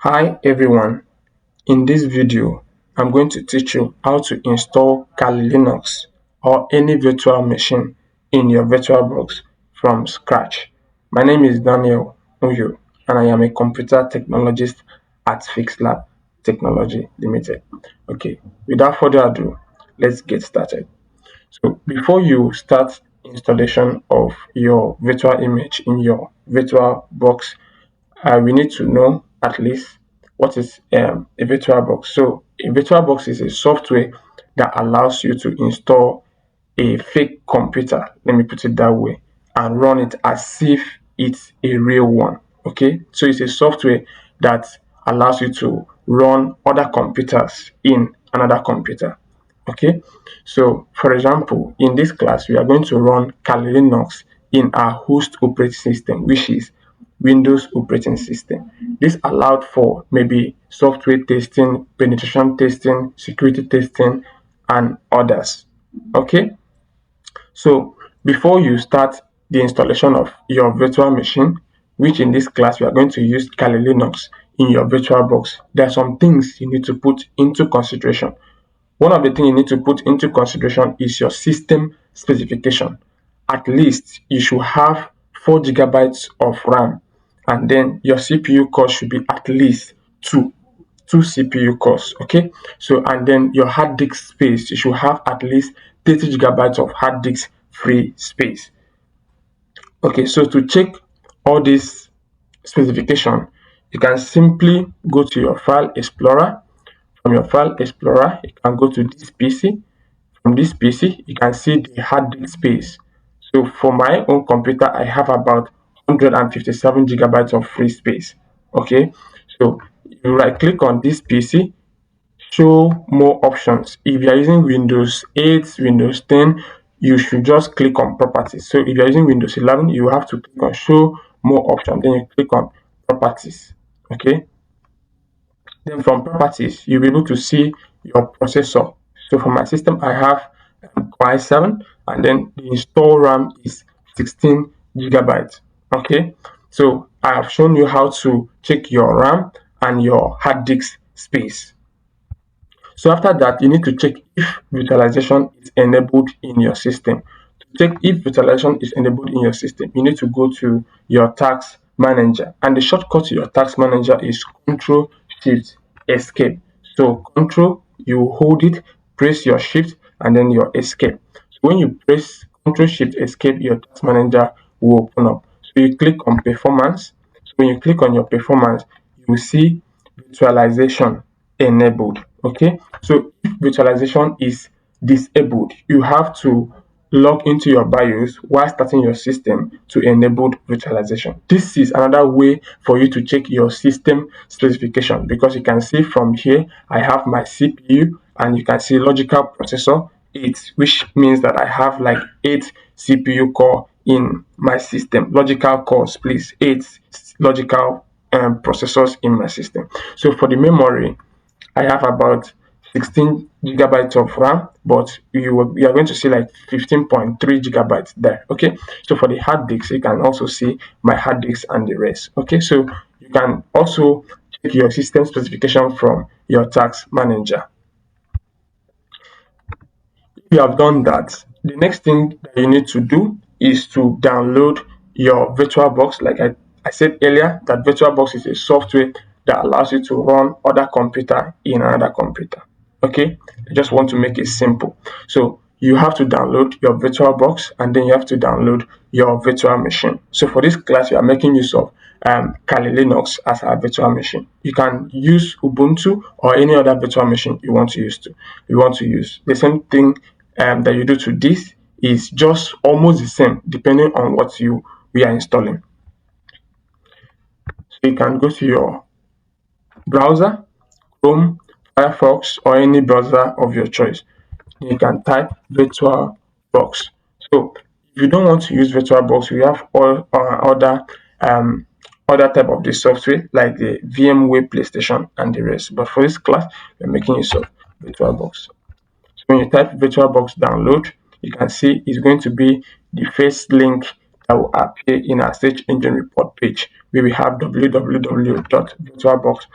Hi everyone, in this video I'm going to teach you how to install Kali Linux or any virtual machine in your Virtualbox from scratch. My name is Daniel Uyo and I am a computer technologist at FixLab Technology Limited. Okay, without further ado, let's get started. So before you start installation of your virtual image in your Virtualbox, we need to know at least what is a VirtualBox. So a VirtualBox is a software that allows you to install a fake computer, let me put it that way, and run it as if it's a real one. Okay, so it's a software that allows you to run other computers in another computer. Okay, so for example, in this class we are going to run Kali Linux in our host operating system, which is Windows operating system. This allowed for maybe software testing, penetration testing, security testing, and others. Okay, so before you start the installation of your virtual machine, which in this class we are going to use Kali Linux in your VirtualBox, there are some things you need to put into consideration. One of the things you need to put into consideration is your system specification. At least you should have 4 GB of RAM, and then your CPU core should be at least two CPU cores. Okay, so and then your hard disk space, you should have at least 30 GB of hard disk free space. Okay, so to check all these specification, you can simply go to your file explorer. From your file explorer, you can go to this PC. From this PC, you can see the hard disk space. So for my own computer, I have about 157 GB of free space. Okay, so you right click on this PC, show more options. If you are using Windows 8, Windows 10, you should just click on properties. So if you are using Windows 11, you have to click on show more options. Then you click on properties. Okay, then from properties, you'll be able to see your processor. So for my system, I have Core i7, and then the install RAM is 16 GB. Okay, so I have shown you how to check your RAM and your hard disk space. So after that, you need to check if virtualization is enabled in your system. To check if virtualization is enabled in your system, you need to go to your task manager, and the shortcut to your task manager is Control Shift Escape. So Control, you hold it, press your Shift, and then your Escape. So when you press Control Shift Escape, your task manager will open up. So you click on Performance. So when you click on your Performance, you will see virtualization enabled. Okay, so if virtualization is disabled, you have to log into your BIOS while starting your system to enable virtualization. This is another way for you to check your system specification, because you can see from here I have my CPU, and you can see logical processor 8, which means that I have like 8 CPU core in my system. Logical cores, please, 8 logical processors in my system. So for the memory, I have about 16 GB of RAM, but you are going to see like 15.3 GB there. Okay, so for the hard disk, you can also see my hard disk and the rest. Okay, so you can also check your system specification from your task manager. If you have done that, the next thing that you need to do is to download your VirtualBox. Like I said earlier, that VirtualBox is a software that allows you to run other computer in another computer. Okay, I just want to make it simple. So you have to download your VirtualBox, and then you have to download your virtual machine. So for this class, we are making use of Kali Linux as our virtual machine. You can use Ubuntu or any other virtual machine you want to use. The same thing that you do to this is just almost the same, depending on what we are installing. So you can go to your browser, Chrome, Firefox, or any browser of your choice. You can type Virtualbox. So if you don't want to use Virtualbox, we have all other type of the software like the VMware, PlayStation, and the rest. But for this class, we're making use of Virtualbox. So when you type Virtualbox download, you can see it's going to be the first link that will appear in our search engine report page, where we have www.virtualbox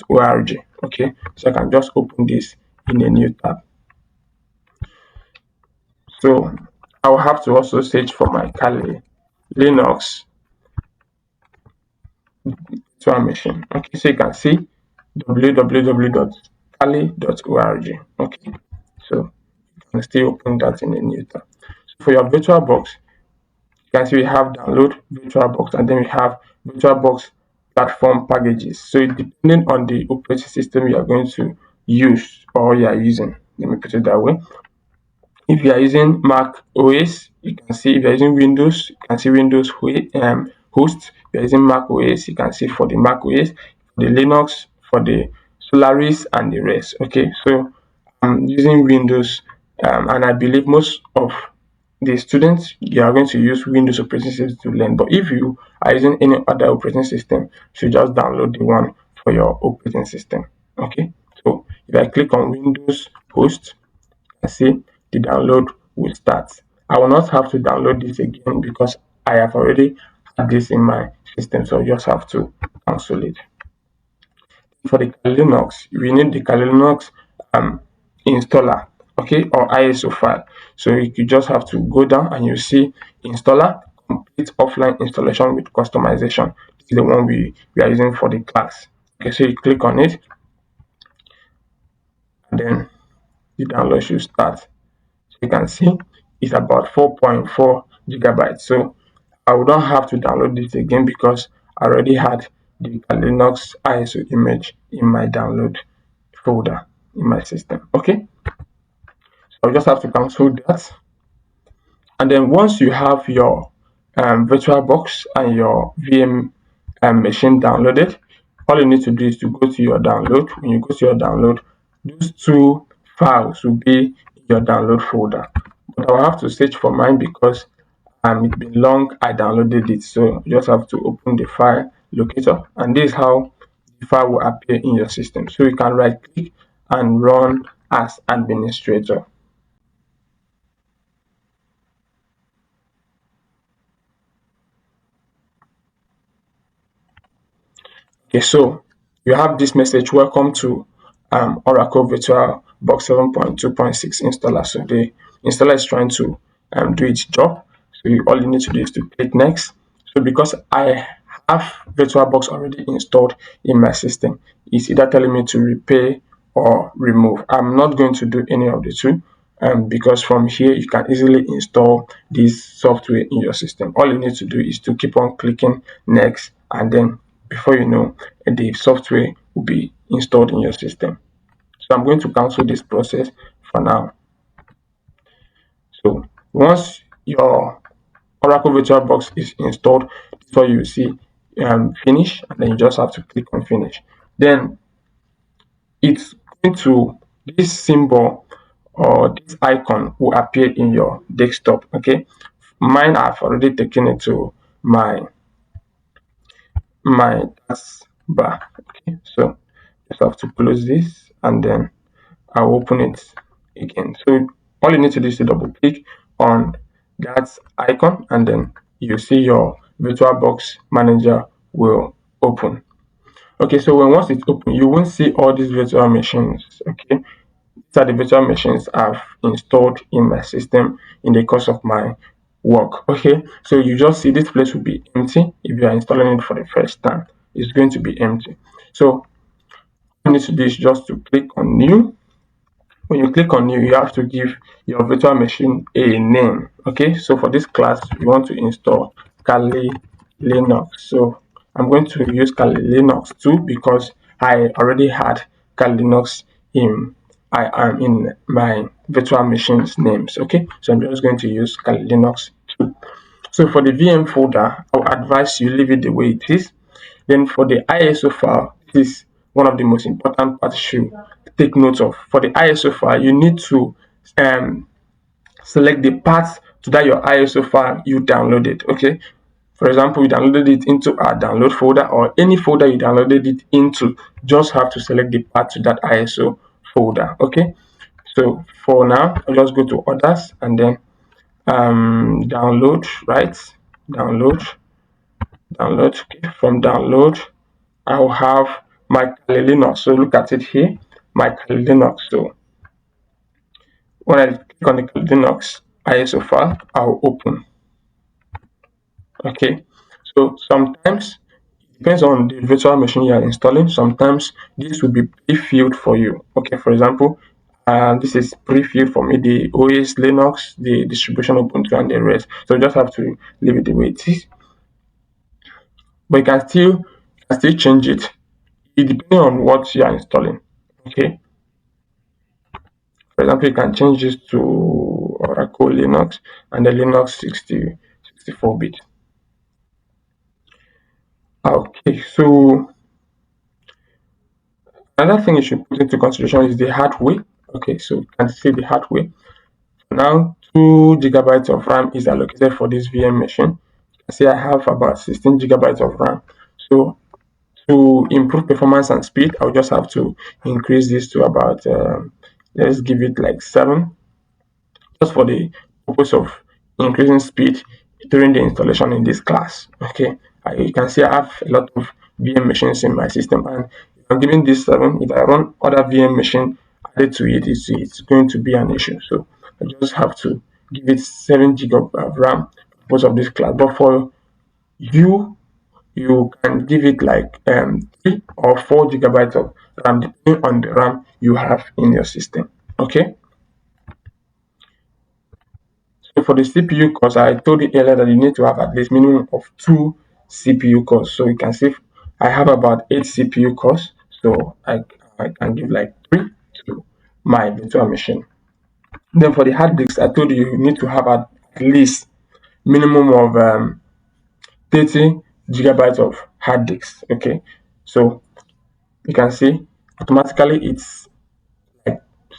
Kali.org. Okay, so I can just open this in a new tab. So I will have to also search for my Kali Linux virtual machine. Okay, so you can see www.kali.org. Okay, so you can still open that in a new tab. So for your VirtualBox, you can see we have download VirtualBox, and then we have VirtualBox platform packages. So it depending on the operating system you are going to use or you are using. Let me put it that way. If you are using Mac OS, you can see. If you are using Windows, you can see Windows host. If you are using Mac OS, you can see for the Mac OS, for the Linux, for the Solaris, and the rest. Okay, so I'm using Windows, and I believe most of the students, you are going to use Windows operating system to learn. But if you are using any other operating system, you should just download the one for your operating system. Okay, so if I click on Windows host, I see the download will start. I will not have to download this again because I have already had this in my system, so I just have to cancel it. For the Kali Linux, we need the Kali Linux installer, okay, or ISO file. So you just have to go down and you see installer, complete offline installation with customization. This is the one we are using for the class. Okay, so you click on it, and then the download should start. You can see it's about 4.4 gigabytes. So I would not have to download this again because I already had the Linux ISO image in my download folder in my system. Okay, so I'll just have to cancel that. And then once you have your VirtualBox and your VM machine downloaded, all you need to do is to go to your download. When you go to your download, those two files will be in your download folder. But I'll have to search for mine because it's been long I downloaded it. So you just have to open the file locator, and this is how the file will appear in your system. So you can right click and run as administrator. Okay, so you have this message, welcome to Oracle VirtualBox 7.2.6 installer. So the installer is trying to do its job. So all you need to do is to click next. So because I have VirtualBox already installed in my system, it's either telling me to repair or remove. I'm not going to do any of the two. Because from here you can easily install this software in your system. All you need to do is to keep on clicking next, and then before you know, the software will be installed in your system. So I'm going to cancel this process for now. So once your Oracle VirtualBox is installed, this is what you see finish, and then you just have to click on finish. Then it's going to, this symbol or this icon will appear in your desktop. Okay, mine I've already taken it to my taskbar. Okay, so just have to close this, and then I'll open it again. So all you need to do is to double click on that icon, and then you see your VirtualBox manager will open. Okay, so once it's open, you won't see all these virtual machines. Okay, these are the virtual machines I've installed in my system in the course of my work. Okay, so you just see this place will be empty. If you are installing it for the first time, it's going to be empty. So all you need to do is just to click on new. When you click on new, you have to give your virtual machine a name. Okay, so for this class we want to install Kali Linux. So I'm going to use Kali Linux 2 because I already had Kali Linux in I am in my virtual machine's names. Okay, so I'm just going to use Kali Linux 2. So for the VM folder, I'll advise you leave it the way it is. Then for the ISO file, this is one of the most important parts you take note of. For the ISO file, you need to select the path to that your ISO file you downloaded. Okay, for example, you downloaded it into a download folder or any folder you downloaded it into, just have to select the path to that ISO folder. Okay, so for now, I'll just go to others and then download, right? Download. Okay, from download, I'll have my Kali Linux. So look at it here, my Kali Linux. So when I click on the Kali Linux ISO file, I'll open. Okay, so sometimes it depends on the virtual machine you are installing. Sometimes this will be pre-filled for you. Okay, for example, this is pre-filled for me, the OS Linux, the distribution Ubuntu, and the rest. So you just have to leave it the way it is. But you can still change it. It depends on what you are installing. Okay, for example, you can change this to Oracle Linux and the Linux 64-bit. Okay, so another thing you should put into consideration is the hardware. Okay, so you can see the hardware. Now, 2 GB of RAM is allocated for this VM machine. See, I have about 16 GB of RAM. So to improve performance and speed, I'll just have to increase this to about, let's give it like 7, just for the purpose of increasing speed during the installation in this class. Okay, you can see I have a lot of VM machines in my system, and if I'm giving this 7, if I run other VM machine added to it, it's going to be an issue. So I just have to give it 7 GB of RAM because of this class. But for you, you can give it like 3 or 4 GB of RAM depending on the RAM you have in your system. Okay. So for the CPU cores, I told you earlier that you need to have at least minimum of 2 CPU cores. So you can see I have about 8 CPU cores. So I can give like 3 to my virtual machine. Then for the hard disks, I told you you need to have at least minimum of 30 GB of hard disks. Okay, so you can see automatically it's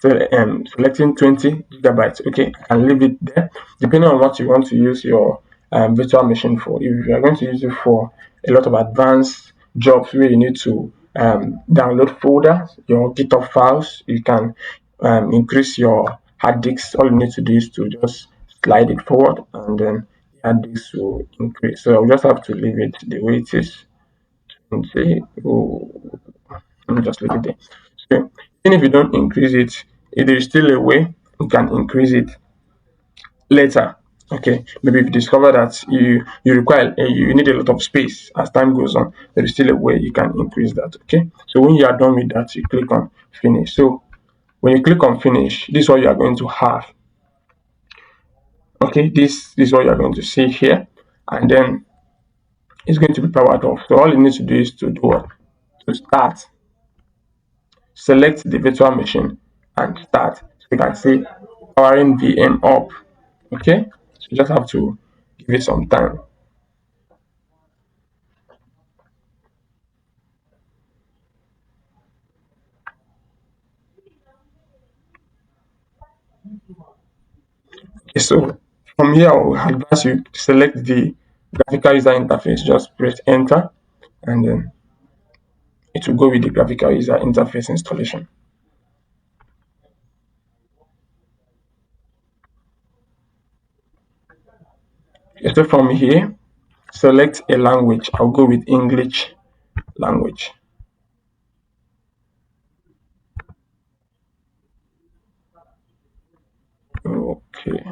selecting 20 GB. Okay, I can leave it there depending on what you want to use your virtual machine for. If you are going to use it for a lot of advanced jobs where you need to download folders, your GitHub files, you can increase your hard disks. All you need to do is to just slide it forward, and then the hard disks will increase. So I'll just have to leave it the way it is and say, oh, let me just leave it there. So even if you don't increase it, if there is still a way you can increase it later. Okay, maybe if you discover that you require you need a lot of space as time goes on, there is still a way you can increase that. Okay, so when you are done with that, you click on finish. So when you click on finish, this is what you are going to have. Okay, this is what you are going to see here, and then it's going to be powered off. So all you need to do is to do what? To start. Select the virtual machine and start. So you can see powering VM up. Okay, so you just have to give it some time. Okay, so from here I will advise you to select the graphical user interface. Just press enter, and then it will go with the graphical user interface installation. Okay, so from here, select a language. I'll go with English language. Okay,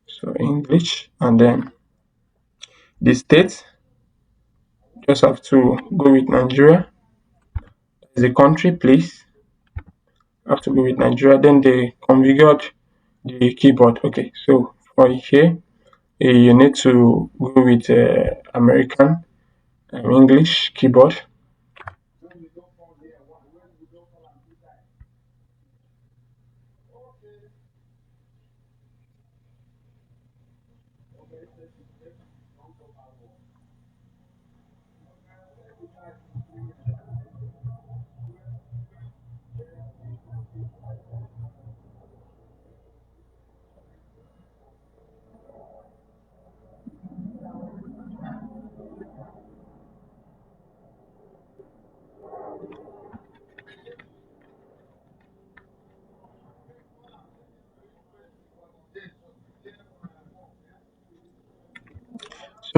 so English, and then the state, just have to go with Nigeria. As a country, please have to go with Nigeria. Then they configured the keyboard. Okay, so for here, you need to go with American English keyboard.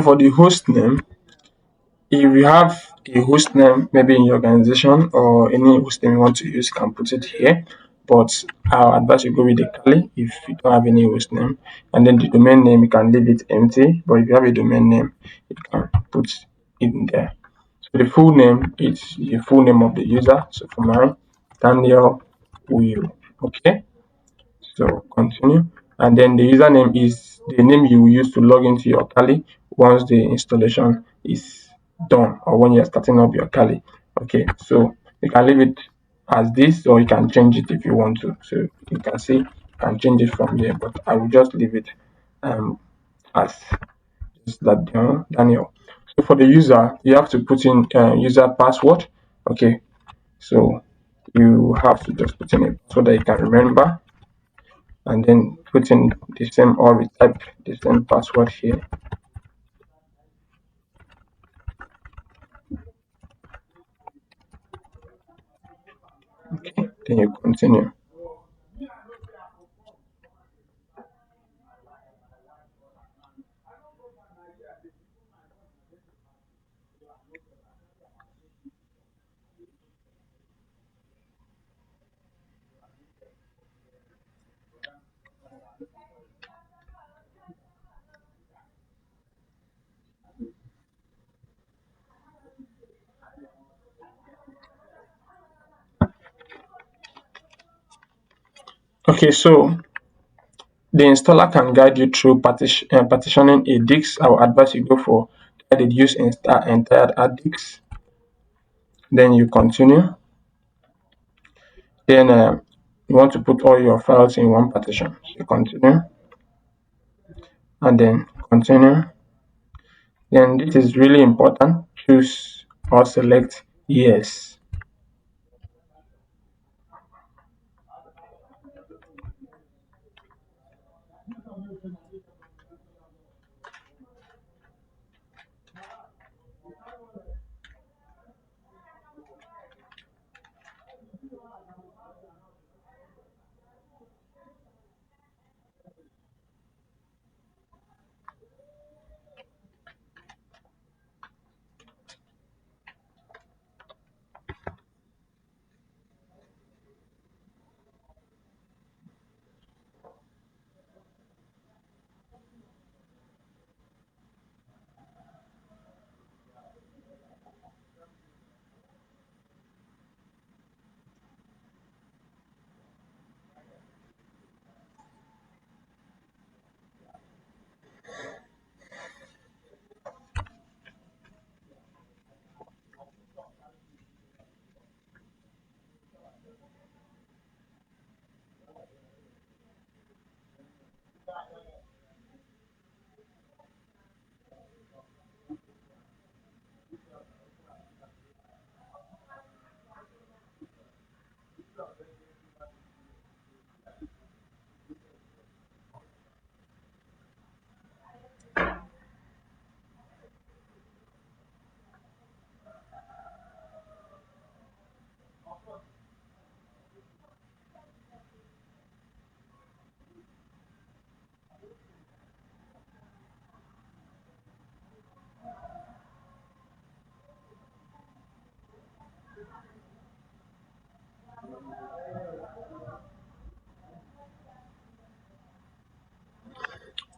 So for the host name, if you have a host name, maybe in your organization or any host name you want to use, you can put it here. But I'll advise you go with the Kali if you don't have any host name. And then the domain name, you can leave it empty. But if you have a domain name, you can put it in there. So the full name is the full name of the user. So for mine, Daniel Will. Okay. So continue. And then the username is the name you will use to log into your Kali once the installation is done or when you're starting up your Kali. Okay, so you can leave it as this or you can change it if you want to. So you can see you can change it from here, but I will just leave it as just that Daniel. So for the user, you have to put in user password. Okay, so you have to just put in a password that you can remember and then put in the same or retype the same password here. Okay, then you continue. Okay, so the installer can guide you through partitioning a disk. I will advise you go for guided use entire hard disk. Then you continue. Then you want to put all your files in one partition. So you continue and then continue. Then this is really important. Choose or select yes.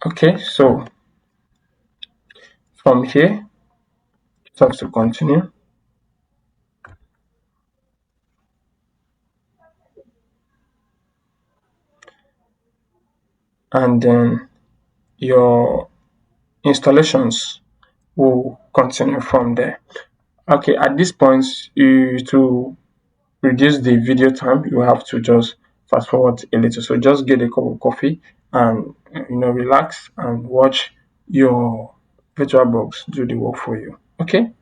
Okay, so from here, just have to continue. And then your installations will continue from there. Okay, at this point, to reduce the video time, you have to just fast forward a little. So just get a cup of coffee and relax and watch your VirtualBox do the work for you. Okay.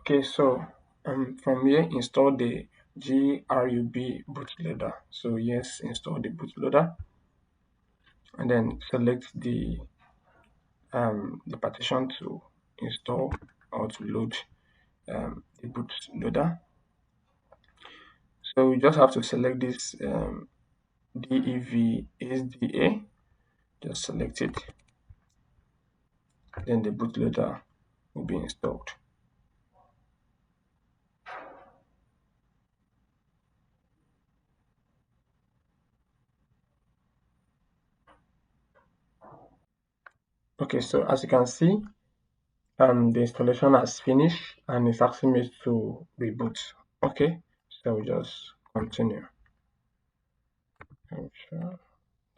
Okay, so From here, install the GRUB bootloader. So yes, install the bootloader, and then select the partition to install or to load the bootloader. So you just have to select this DEV SDA. Just select it, then the bootloader will be installed. Okay, so as you can see, the installation has finished and it's asking me to reboot. Okay, so we just continue. Sure,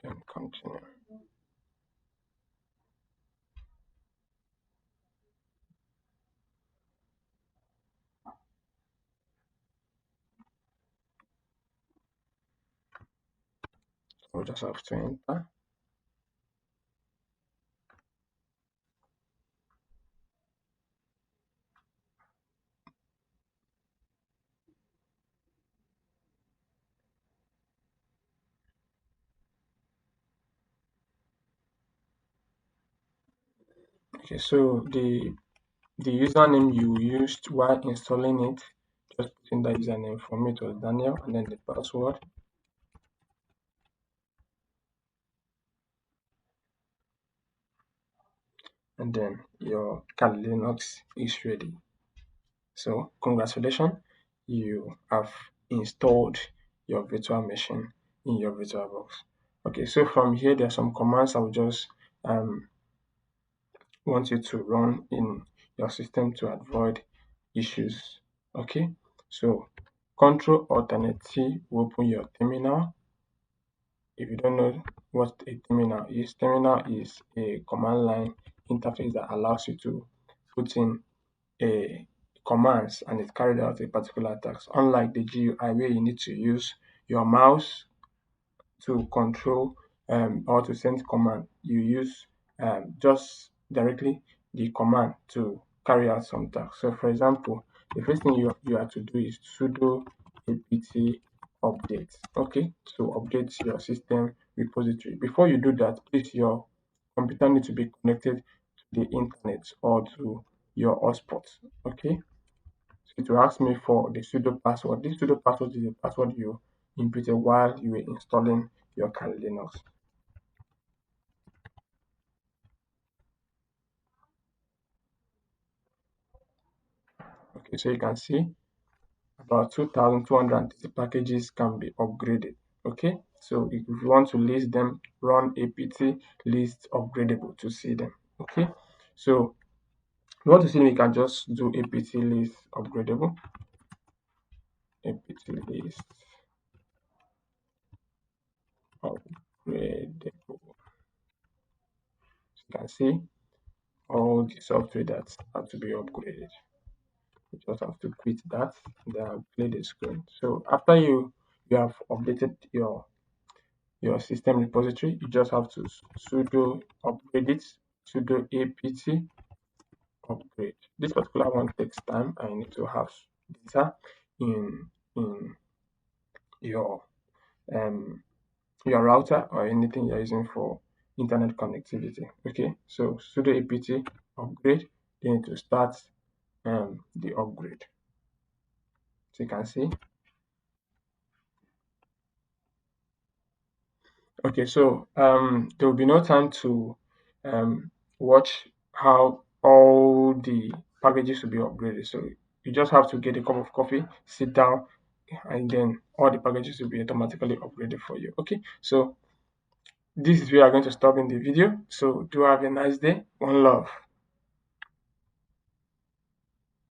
then continue. So we just have to enter. Okay, so the username you used while installing it, just put in that username. For me, it was Daniel, and then the password, and then your Kali Linux is ready. So congratulations, you have installed your virtual machine in your VirtualBox. Okay, so from here there are some commands I will just want you to run in your system to avoid issues. Okay, so Control Alternate T will open your terminal. If you don't know what a terminal is a command line interface that allows you to put in a commands and it carried out a particular task. Unlike the GUI where you need to use your mouse to control or to send command, you use just directly the command to carry out some tasks. So for example, the first thing you have to do is sudo apt update. Okay, so update your system repository. Before you do that, please your computer needs to be connected to the internet or to your hotspot. Okay, so it will ask me for the sudo password. This sudo password is the password you inputted while you were installing your Kali Linux. Okay, so you can see about 2,230 packages can be upgraded. Okay, so if you want to list them, run apt list upgradable to see them. Okay, so if you want to see them, you can just do apt list upgradable, apt list upgradable. So you can see all the software that have to be upgraded. You just have to quit that, then I'll play the screen. So after you have updated your system repository, you just have to sudo upgrade it, sudo apt upgrade. This particular one takes time and you need to have data in your um your router or anything you're using for internet connectivity. Okay, so sudo apt upgrade, then you need to start the upgrade. So you can see. Okay, so there will be no time to watch how all the packages will be upgraded. So you just have to get a cup of coffee, sit down, and then all the packages will be automatically upgraded for you. Okay, so this is where I'm going to stop in the video. So do have a nice day. One love.